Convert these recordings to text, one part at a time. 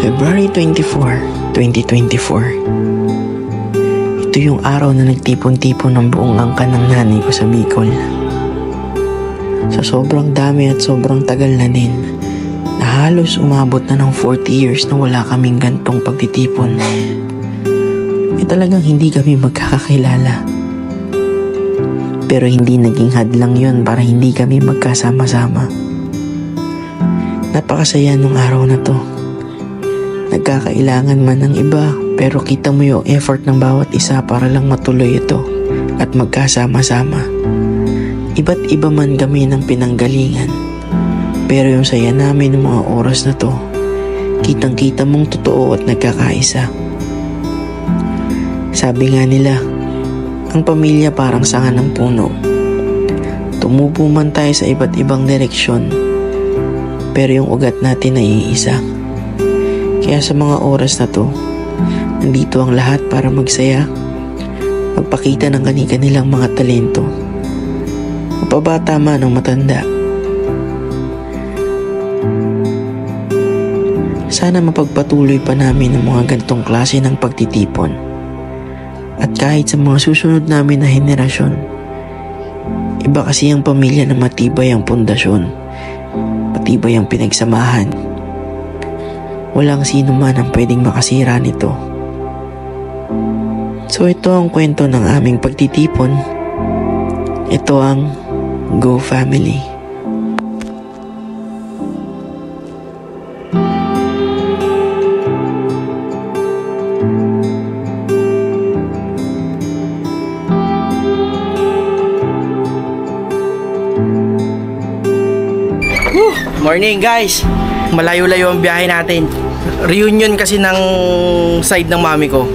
February 24, 2024. Ito yung araw na nagtipon-tipon ng buong angkan ng nanay ko sa Bicol. Sa sobrang dami at sobrang tagal na din, na halos umabot na ng 40 years na wala kaming gantong pagtitipon. Talagang hindi kami magkakakilala. Pero hindi naging hadlang yon para hindi kami magkasama-sama. Napakasaya nung araw na to. Nagkakailangan man ng iba, pero kita mo yung effort ng bawat isa para lang matuloy ito at magkasama-sama. Iba't iba man kami ng pinanggalingan, pero yung saya namin ng mga oras na to, kitang-kita mong totoo at nagkakaisa. Sabi nga nila, ang pamilya parang sanga ng puno. Tumubo man tayo sa iba't ibang direksyon, pero yung ugat natin ay iisa. Kaya sa mga oras na to, nandito ang lahat para magsaya, magpakita ng kani-kanilang mga talento, mapabata man o matanda. Sana mapagpatuloy pa namin ang mga ganitong klase ng pagtitipon. At kahit sa mga susunod namin na henerasyon, iba kasi ang pamilya na matibay ang pundasyon, matibay ang pinagsamahan. Walang sino man ang pwedeng makasira nito. So ito ang kwento ng aming pagtitipon. Ito ang Go Family. Morning guys! Malayo-layo ang biyahe natin. Reunion kasi ng side ng mami ko.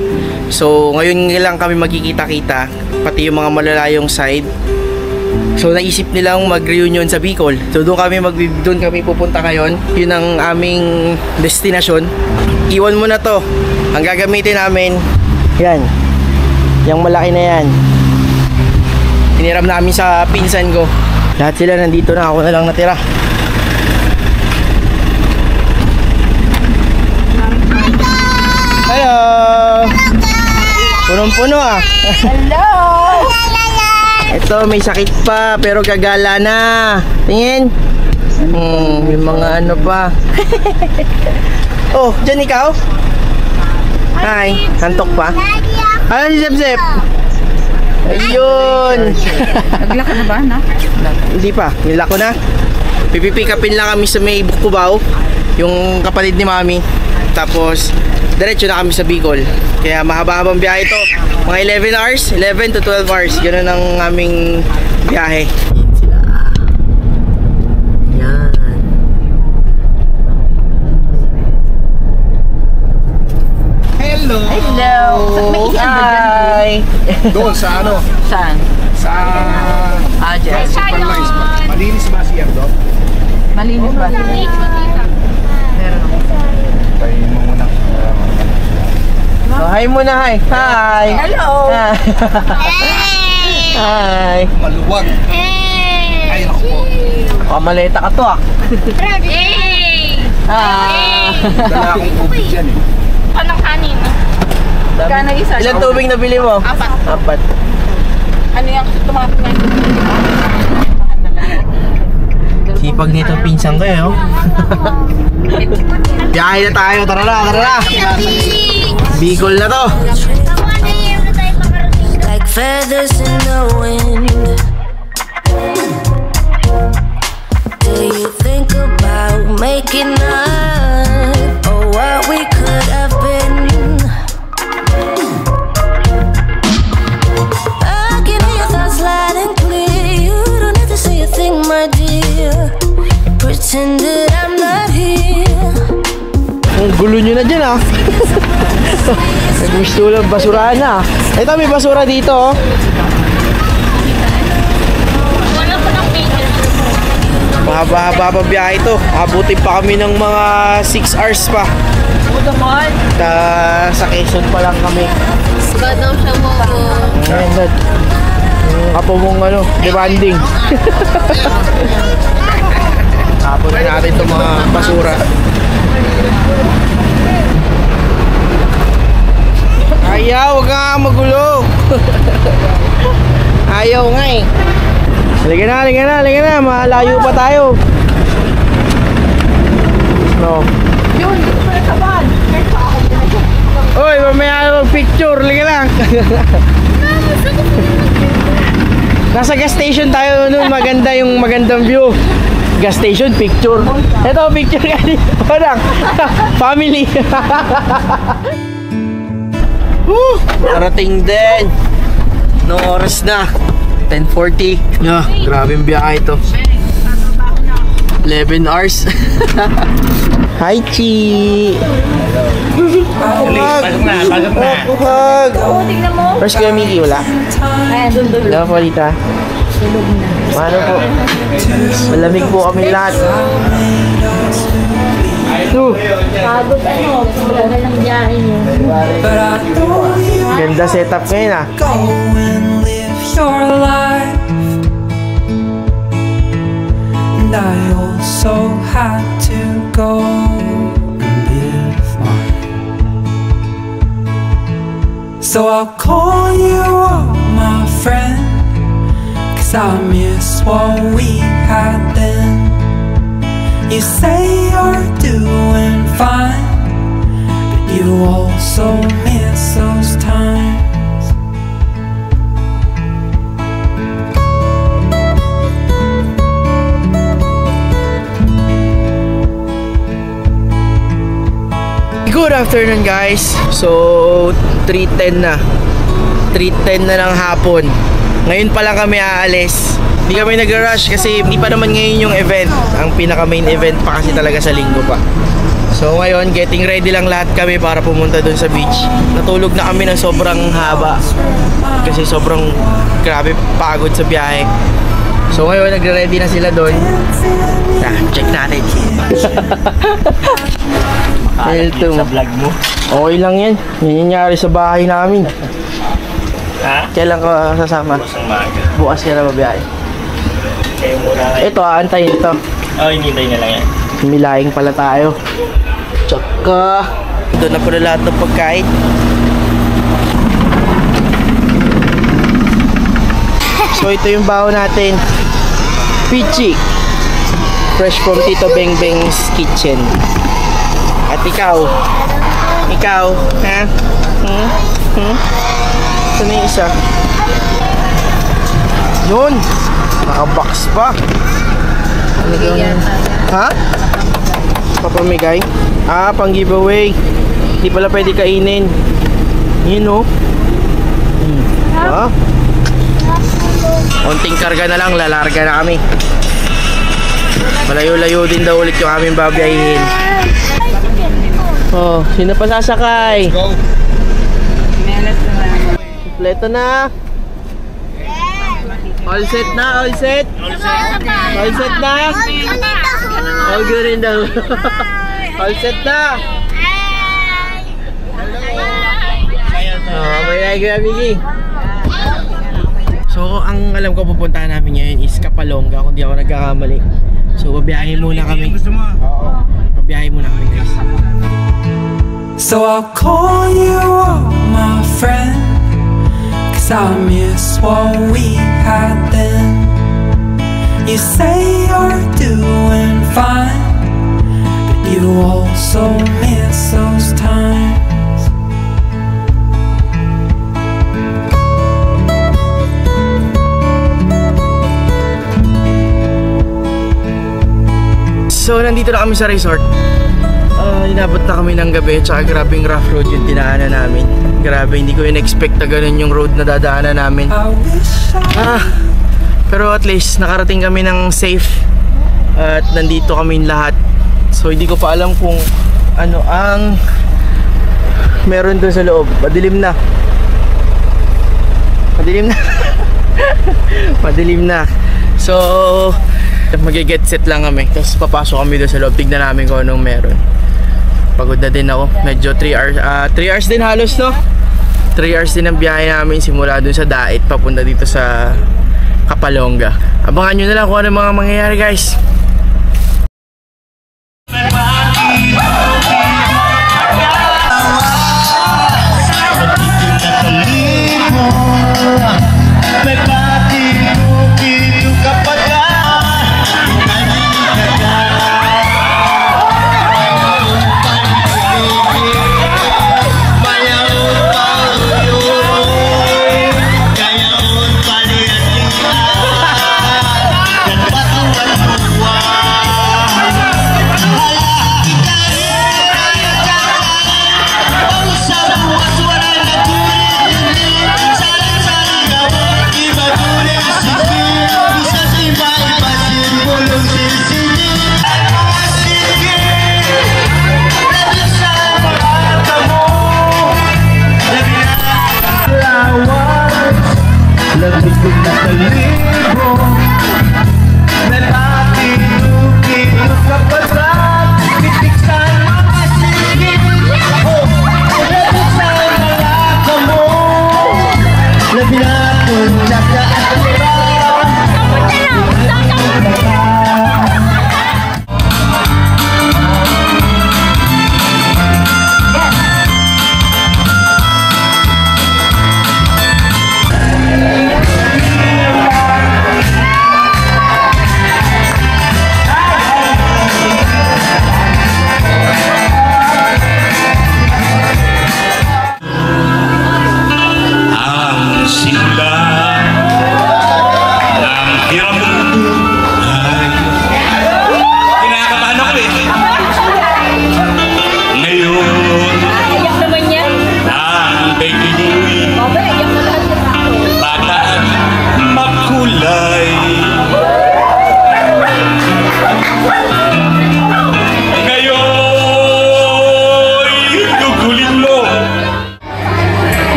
So ngayon lang kami magkikita-kita, pati yung mga malalayong side. So naisip nilang mag-reunion sa Bicol. So doon kami pupunta ngayon. Yun ang aming destinasyon. Iwan mo na to. Ang gagamitin namin, yan. Yung malaki na yan. Hiniram namin sa pinsan ko. Lahat sila nandito na, ako na lang natira. Hello! Punong-puno ah. Hello! Ito may sakit pa pero gagala na. Tingin. May mga ano pa. Oh, dyan ikaw? Hi, hantok pa? Ano si Zep-Zep? Ayun. Naglaka na ba, na? Hindi pa, nilako na. Pipipikapin lang kami sa may Bukubao, yung kapatid ni Mami. Tapos diretso na kami sa Bicol. Kaya mahaba-habang biyahe ito. Mga 11 hours, 11 to 12 hours. Ganun ang aming biyahe. Yan. Hello! Hello! May iyan ba dyan? Hi! Doon sa ano? Saan? Sa... Dyan. Malinis ba siya doon? Malinis ba? Meron. Tayo mo muna. Oh, hi muna, hi! Hi! Hello! Hi! Maluwag. Ay, naku po. Pamaleta ka to ah! Dala akong tubig dyan eh. Anong kanin? Kano isa? Ilan tubig na bili mo? 4. 4. Ano yung tumakot na ito? Sipag nito pinsan ko eh, oh. Biyahe na tayo, tara na, tara na! Bicol na to! Like feathers in the wind. Do you think about making up or what we could have been? I can hear your thoughts loud and clear. You don't have to say a thing, my dear. Pretend that I'm not here. Ang gulo nyo na dyan ah. Gusto lang basurahan na. Ito may basura dito oh. Mahaba-haba pa biyahe ito. Abutin pa kami ng mga 6 hours pa. Sa Quezon pa lang kami. Badong siya mo po. Ayan dad. Apo mong ano, demanding. Tapos na natin itong mga basura. Ayaw nga eh. Halika na. Malayo pa tayo. No. Yun, dito pa rin sa van. Oy, mamaya mag-picture. Halika lang. Nasa gas station tayo noon. Magandang view. Gas station, picture. Ito, picture ka dito. Parang, family. Parating din. No oras na. 10:40. Yeah, grabe yung biyahe ito. 11 hours. Hi, Chi. Pasok na. Hug. Tingnan mo. First Kuya Mickey, wala? Wala po dito. Paano po? Malamig po kami lahat. Pagod wala ng biyahe niyo. Ganda setup ngayon ah. Go and live your life. And I also had to go and live mine. So I'll call you up, my friend, 'cause I miss what we had then. You say you're doing fine, but you also miss those times. Good afternoon guys. So 3:10 na. 3:10 na ng hapon. Ngayon pa lang kami aalis. Hindi kami nag-rush kasi hindi pa naman ngayon yung event. Ang pinaka main event pa kasi talaga sa linggo pa. So ngayon, getting ready lang lahat kami para pumunta dun sa beach. Natulog na kami ng sobrang haba kasi sobrang grabe pagod sa biyahe. So ngayon, nagre-ready na sila dun. Check natin. Sa vlog mo. Okay lang yan. Yan yung nangyari sa bahay namin. Ha? Kailan ka sasama? Bukas ka na mabiyahe. Kayo muna kayo. Ito, aantayin ito. Oh, hinintay na lang yan. Milaing pala tayo. Tsaka doon na pala lahat ng pagkain. So ito yung baho natin. Pichi. Fresh from Tito Beng Beng's kitchen. At ikaw? Ikaw? Ha? Saan yung isa? Yun! Naka-box pa. Ano yung... Ha? Papamigay? Ah, pang giveaway. Hindi pala pwede kainin. Yun o. Ha? Unting karga na lang, lalarga na kami. Malayo-layo din daw ulit yung aming babiyahin. Oh, sino pa sasakay? Go. Kompleto na. All set na, all set? All set na? All good rin daw. All set na. Oh, may Kuya Miggy. So, ang alam ko pupuntahan namin ngayon is Kapalonga, kung di ako nagkakamali. So, babiyahin muna kami. Babiyahin muna kami, guys. So I'll call you up, my friend, 'cause I miss what we had then. You say you're doing fine, but you also miss those times. So, nandito na kami sa resort. Inabot na kami ng gabi, tsaka grabing rough road yung dinaanan namin. Grabe, hindi ko in-expect na ganun yung road na dadaanan namin. Pero at least nakarating kami ng safe at nandito kami lahat. So hindi ko pa alam kung ano ang meron doon sa loob. Madilim na. Madilim na. Madilim na. So mag-get set lang kami, tapos papasok kami doon sa loob. Tignan namin kung anong meron. Pagod na din ako. Medyo 3 hours 3 hours din halos, no? 3 hours din ang biyahe namin simula dun sa Dait papunta dito sa Kapalonga. Abangan nyo na lang kung ano mga mangyayari, guys. May pati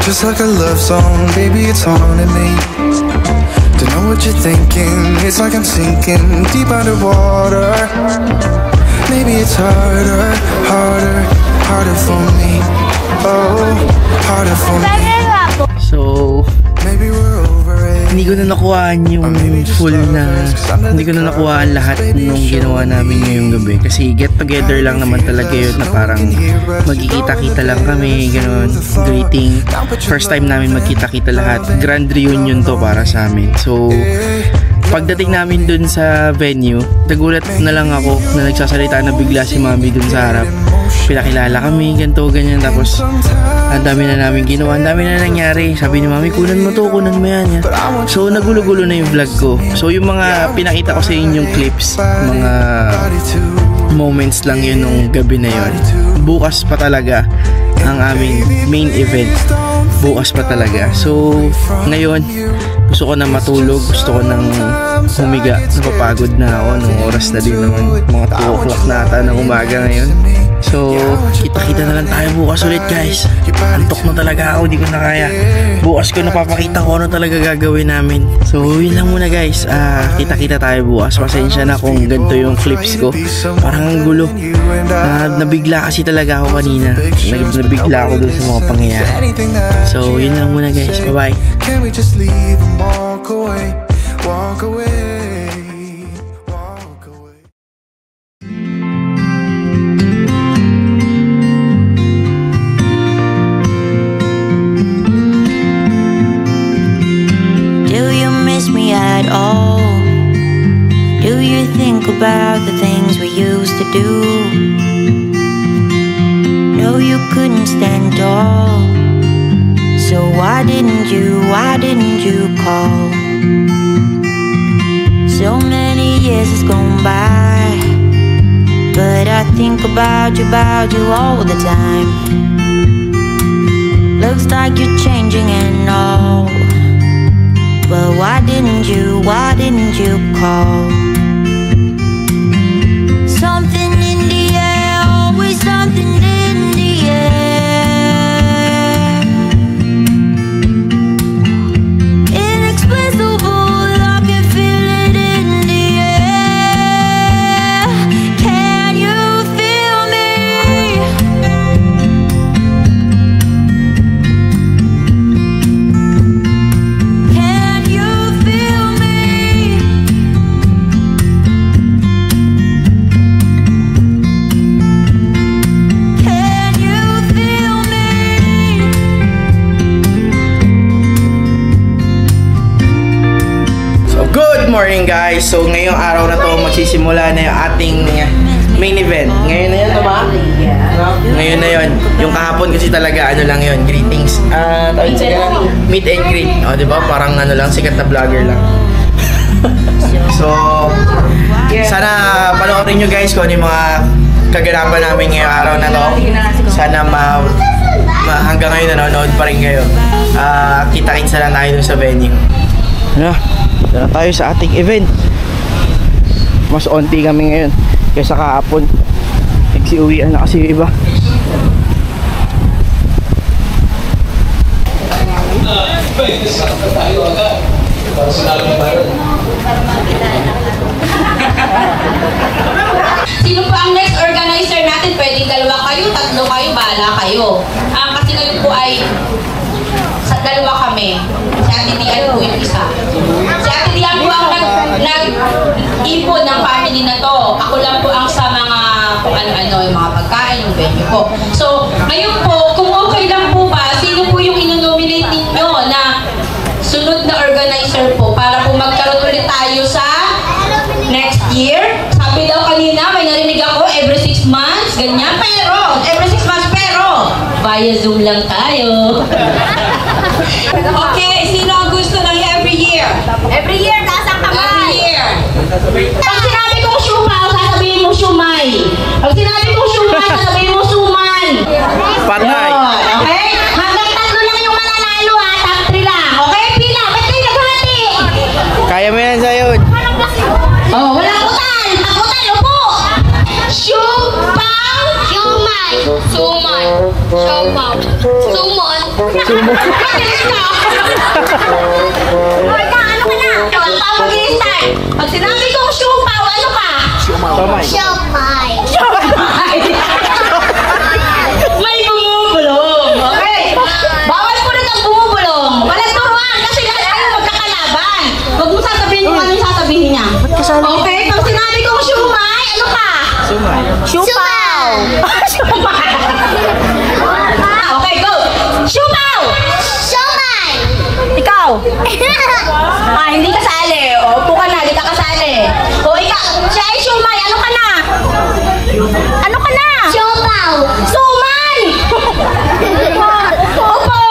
Just like a love song, baby, it's haunting me. Don't know what you're thinking, it's like I'm sinking deep underwater. Maybe it's harder for me. Oh, harder for me. So, Maybe we're over it. hindi ko na nakuhaan yung full na, hindi ko na nakuhaan lahat nung ginawa namin ngayong gabi. Kasi get together lang naman talaga yun na parang magkikita-kita lang kami, gano'n, greeting. First time namin magkita-kita lahat. Grand reunion to para sa amin. So, pagdating namin dun sa venue, nagulat na lang ako na nagsasalita na bigla si Mami dun sa harap. Pinakilala kami, ganito, ganyan. Tapos, ang dami na namin ginawa, ang dami na nangyari. Sabi ni Mami, kunan mo to, kunan mo yan. So, nagulo-gulo na yung vlog ko. So, yung mga pinakita ko sa inyong clips, mga moments lang yun nung gabi na yun. Bukas pa talaga ang aming main event. Bukas pa talaga. So, ngayon, gusto ko na matulog. Gusto ko nang humiga. Napapagod na ako. Nung oras na din naman. Mga 2 o'clock na ata ng umaga ngayon. So, kita-kita na lang tayo bukas ulit, guys. Antok na talaga ako, di ko na kaya. Bukas ko napapakita ko ano talaga gagawin namin. So, yun lang muna, guys. Kita-kita tayo bukas. Pasensya na kung ganito yung clips ko. Parang ang gulo. Nabigla kasi talaga ako kanina. Nabigla ako dun sa mga pangyayari. So, yun lang muna, guys. Bye-bye. Can we just leave and walk away? Walk away. Walk away. Do you miss me at all? Do you think about the things we used to do? No, you couldn't stand tall. So why didn't you call? So many years has gone by, but I think about you all the time. Looks like you're changing and all, but why didn't you call? Something in the air, always something in the air. Inexplicable, I can feel it in the air. Can you feel me? Can you feel me? Can you feel me? So, good morning, guys. So, ngayong araw na to, magsisimula na yung ating main event. Ngayon na yun, ba? Ngayon na yun. Yung kahapon kasi talaga, ano lang yun, greetings. Tawag sa ganun, meet and greet. O, diba? Parang ano lang, sikat na vlogger lang. So, sana panoorin nyo, guys, kung ano yung mga kaganapan namin ngayong araw na to. Sana hanggang ngayon nanonood pa rin kayo. Kita-kitsa lang tayo dun sa venue. Dala tayo sa ating event. Mas onti kami ngayon kaysa kahapon. Nagsiuwian na kasi yung iba. Sino pa ang next organizer natin? Pwedeng 2 kayo, 3 kayo, bahala kayo. Kasi ngayon po ay sa 2 kami. Si Ate Dian po yung isa. Si Ate Dian po ang nag-ipon ng family na to. Ako lang po ang sa mga kung ano-ano, yung mga pagkain, yung venue po. So, ngayon po, kung okay lang po ba, sino po yung inonominate ninyo na sunod na organizer po para po magkaroon ulit tayo sa next year? Sabi daw kanina, may narinig ako, every 6 months, ganyan. Pero, every 6 months, pero, via Zoom lang tayo. Okay, sino ang gusto ng every year? Every year, taas ang kamay. Every year. Pag sinabi kong shumaw, sasabihin mo shumay. Pag sinabi kong shumay, sasabihin mo suman. Patay. Okay? Hanggang 3 lang yung mananalo ha, top 3 lang. Okay, pila, ba't kayo naghati? Kaya mo yan, Sayod. Oh, walang utal. Pag utal, upo. Shumaw. Shumay. Suman. Shumaw. Sumon. Bilis ka! O, ikaw, ano ka na? Ikaw, ang mag-i-start. Pag sinabi kong siupaw, ano ka? Siomay. May bumubulong. Okay. Bawal po na ang bumubulong. Walang turuan kasi lahat kayo magkakalaban. Huwag mo sasabihin kung ano yung sasabihin niya. Okay, pag sinabi kong siumay, ano ka? Siupaw. Siumay. Okay, go. Siupaw. Siomay. Ikaw. Hindi kasali. O, upo ka na, hindi ka kasali. O, ikaw. Siya ay siumay. Ano ka na? Ano ka na? Siopaw. Suman! Opo!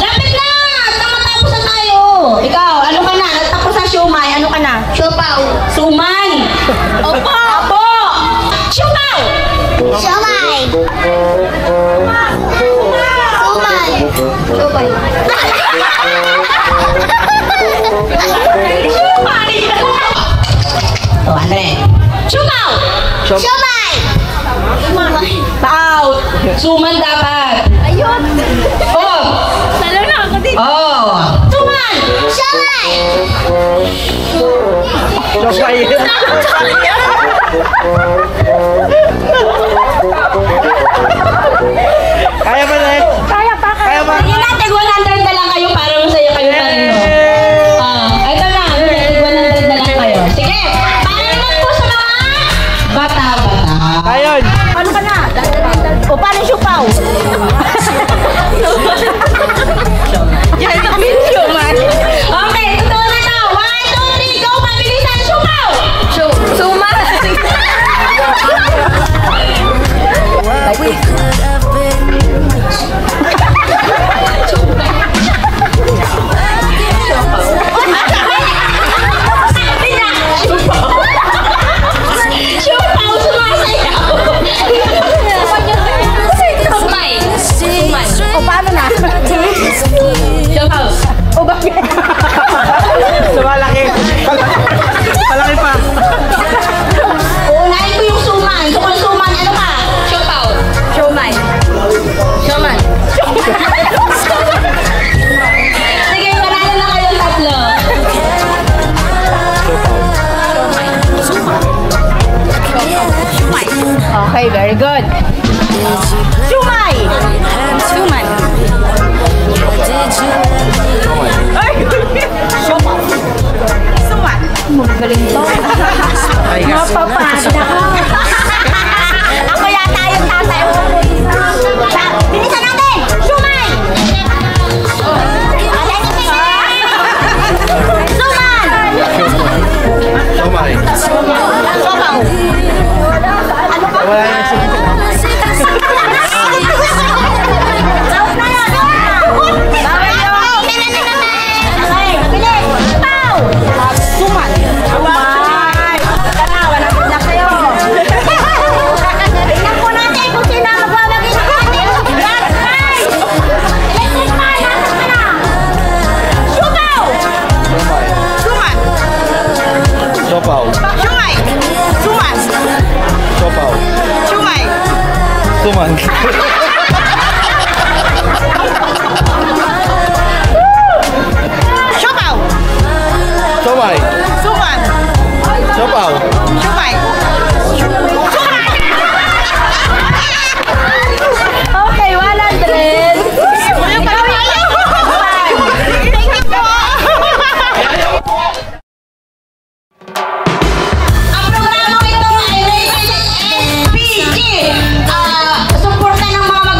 Lapit na! Matapos na tayo. Ikaw, ano ka na? Natapos sa siumay. Ano ka na? Siopaw. Suman! Opo! Opo! Siupaw! Siomay. Sumay. Siomay. Siumay! O, Andre. Siupaw! Siomay. Out! Suman dapat. Ayun. Oh! Talo na ako dito. Oh! Suman! Siomay. Kaya ba na eh? Kaya pa. Kaya ba? Sige natin, 100 na lang kayo para masaya kayo pa rin. No? Ito na, 100 na lang kayo. Sige, para naman po sa mga bata-bata. Ayun. Ano ka na? O, paano siupaw? Yan kami siuman. Okay, totoo na to. 1, 2, 3, go! Pabilisan, siupaw! Suman! We could have been. Siupaw, sumasayaw! Sumay! Sumay! O, paano na? Siupaw! O, bakit? Sumalaki. Malaki pa. Uunahin ko yung suman. So, kung suman, ano ka? Siupaw! Siumay! Siuman! Sige, panalo na kayong tatlo. Okay, very good. Siumay! Suman! Ay! Siupaw! Suman! Magaling to. Mapapagod ako. Ako yata yung tatay. Bilisan natin! Siumay! Suman! Siomay. Sopaw! Wala na siya. Sopaw. Siumay! Suman! Sopaw. Siumay! Suman. Siupaw! Somay. Suman! Sopaw. Siumay! Okay, 100! Thank you po! Ang programa ito ay rated SPG. Suporta ng mga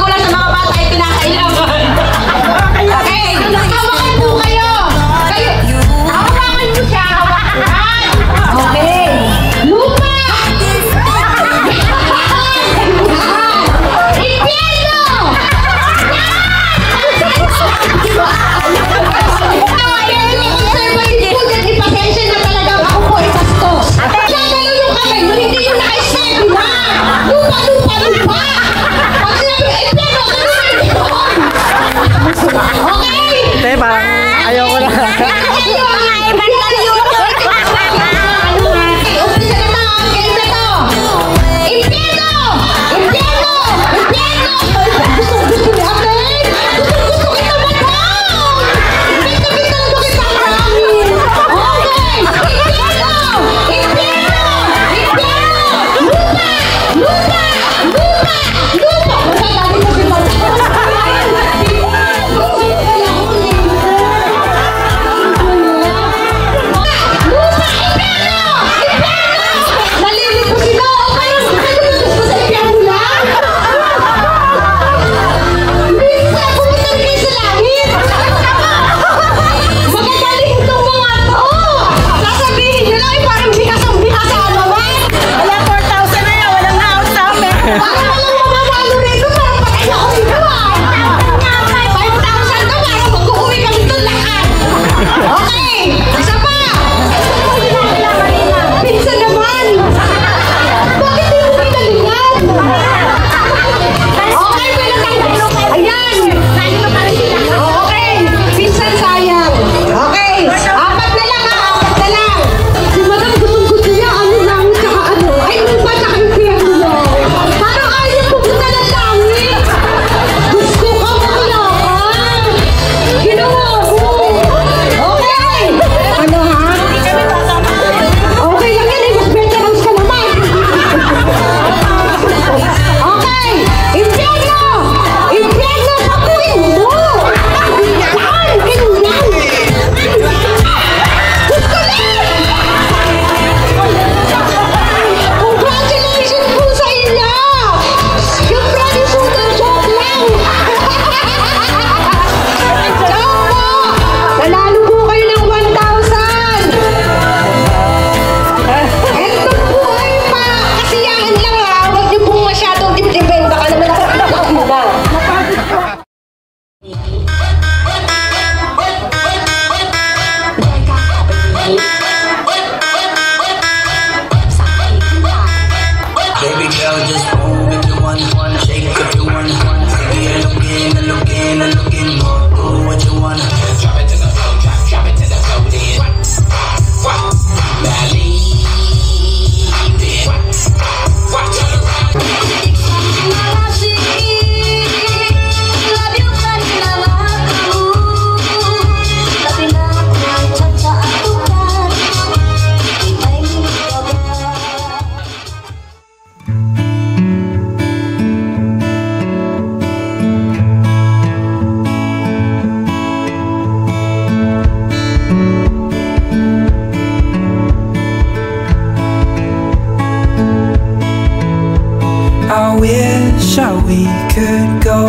wish we could go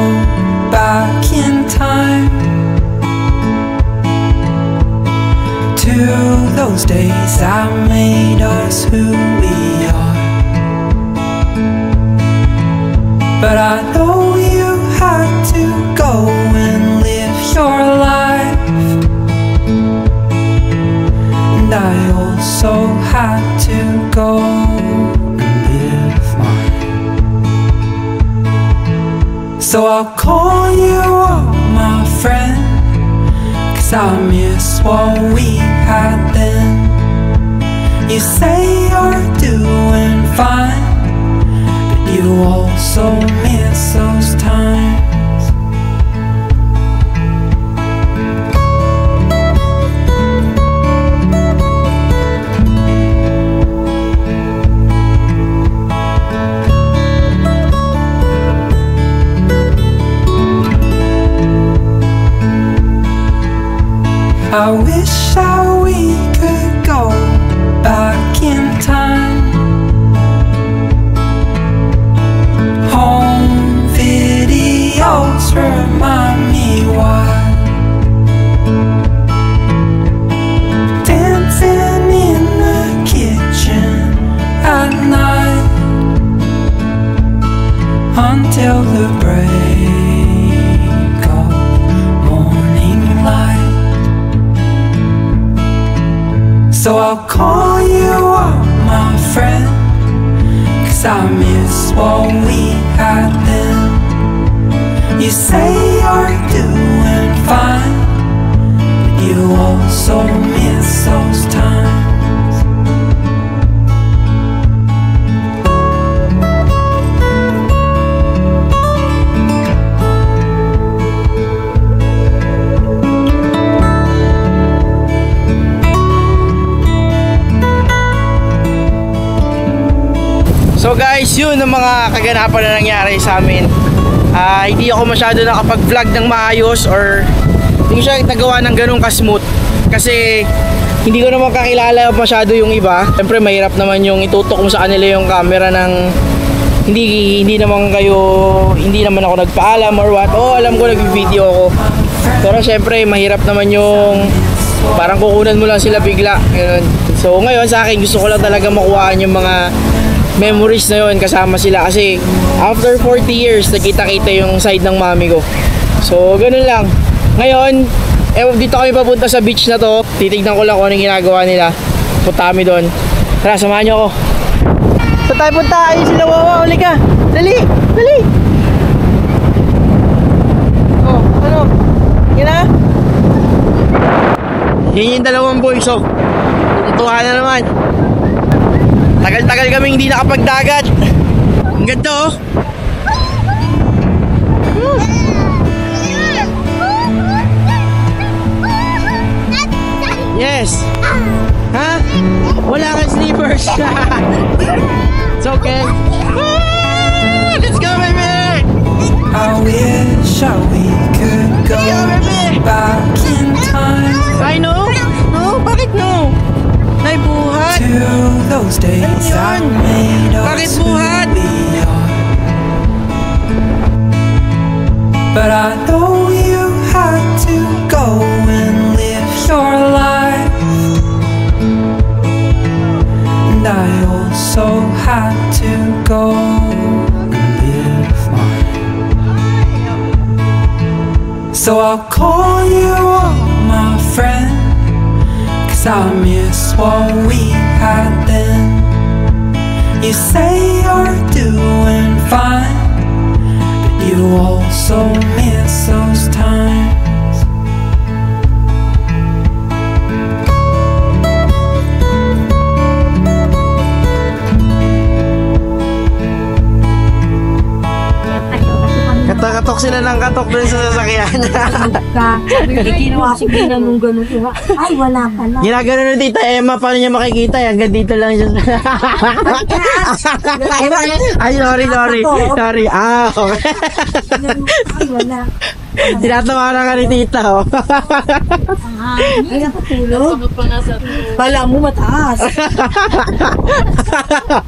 back in time to those days that made us who we are. But I know you had to go and live your life, and I also had to go and live mine. So I'll call you up, my friend, 'cause I miss what we had then. You say you're doing fine, but you also miss those times. I wish that we could go back in time. Home videos remind me why. Dancing in the kitchen at night until the break of morning light. So I'll call you up, my friend, 'cause I miss what we had then. You say you're doing fine, but you also miss those times. So guys, yun ang mga kaganapan na nangyari sa amin. Hindi ako masyado nakapag-vlog ng maayos, or hindi ko siya nagawa ng ganun ka-smooth kasi hindi ko naman kakilala masyado yung iba. Siyempre mahirap naman yung itutok mo sa kanila yung camera ng hindi naman ako nagpaalam or what. Alam ko nag-video ako, pero siyempre mahirap naman yung parang kukunan mo lang sila bigla, ganun. So ngayon sa akin, gusto ko lang talaga makuhaan yung mga memories na yun kasama sila, kasi after 40 years nakita-kita yung side ng mami ko. So ganun lang. Ngayon dito kami papunta sa beach na to. Titignan ko lang kung anong ginagawa nila. Punta kami doon. Tara, samahan nyo ako. Saan tayo punta? Ayun sila, Wawa, uli ka. Dali, dali. Ano? Yan na. Yan yung dalawang boys, natutuwa na naman. Tagal-tagal kaming hindi nakapagdagat. Ang ganda, Yes. Ha? Wala kang slippers. It's okay. Let's go, baby. I wish we could go back in time. I know. No, bakit no? Ay, buhat. To those days that made Bakit us who buhat? we are. But I know you had to go and live your life, and I also had to go and live mine. So I'll call you up, my friend, 'cause I miss what we had then. You say you're doing fine, but you also miss those times. Katok sila ng katok dun sa sasakyan. Ginawa kasi ginanong gano'n. Ay, wala pala. Ginagano na Tita Emma, paano niya makikita? Hanggang dito lang siya. Ay, sorry. Sorry. Okay. Ay, wala. Tinatawanan ka ni Tita, Ay, nakatulog. Bala mo mataas.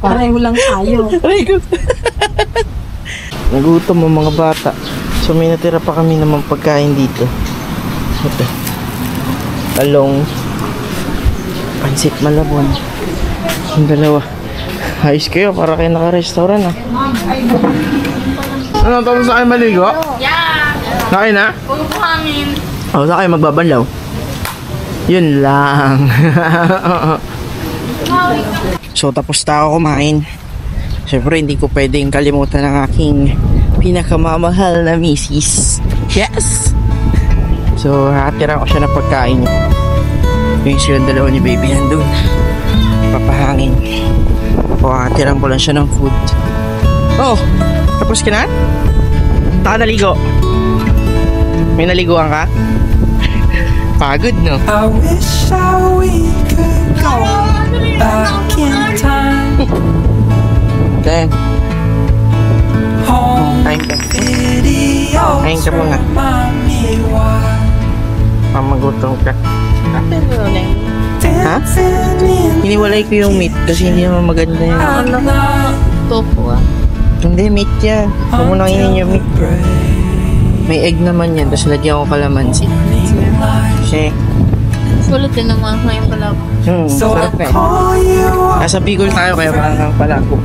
Pareho lang tayo. Nagutom ang mga bata. So may natira pa kami naman pagkain dito. Ito. Talong. Pansit Malabon. Yung dalawa. Ayos kayo, para kayo naka-restaurant ah. Ano, tapos na kayo maligo? Yeah. Nakain na? Buhangin. O, saan kayo magbabanlaw? Yun lang. So, tapos na ako kumain. Siyempre, hindi ko pwedeng kalimutan ang aking pinakamamahal na misis. Yes! So, hatira ko siya ng pagkain. Yung silang dalawa ni baby nandun. Papahangin. O, hatiran ko lang siya ng food. Oh! Tapos ka na? Naligo. May naliguan ka? Pagod, no? I wish we could go back in time. Okay. Home Kain ka. videos Kain ka muna. remind me why. Mamagutom ka. Ha? Dancing in Hiniwalay ko yung meat kasi hindi naman maganda yun. the night. Topo ah. Hindi, meat yan. Huwag mo nang inin yung meat. Break May egg naman yan, tapos lagyan ko kalamansi. Kasi, Sulit din naman ngayon pala ako. so I sarap eh. call you up Nasa Bicol tayo, kaya parang pala ako.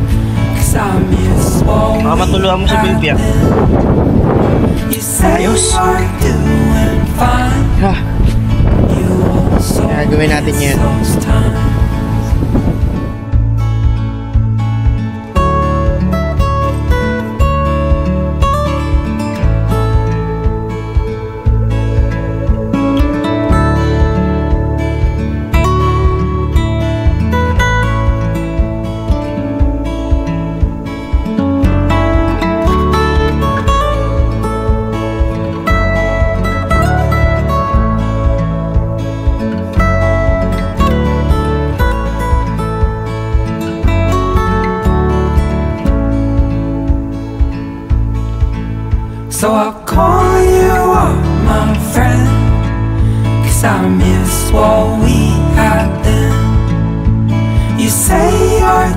'cause I miss what Baka matulungan mo si baby ah. you say Ayos. you're doing fine. Ha, You also gagawin natin yan. those times. So I'll call you up, my friend, 'cause I miss what we had then. You say you're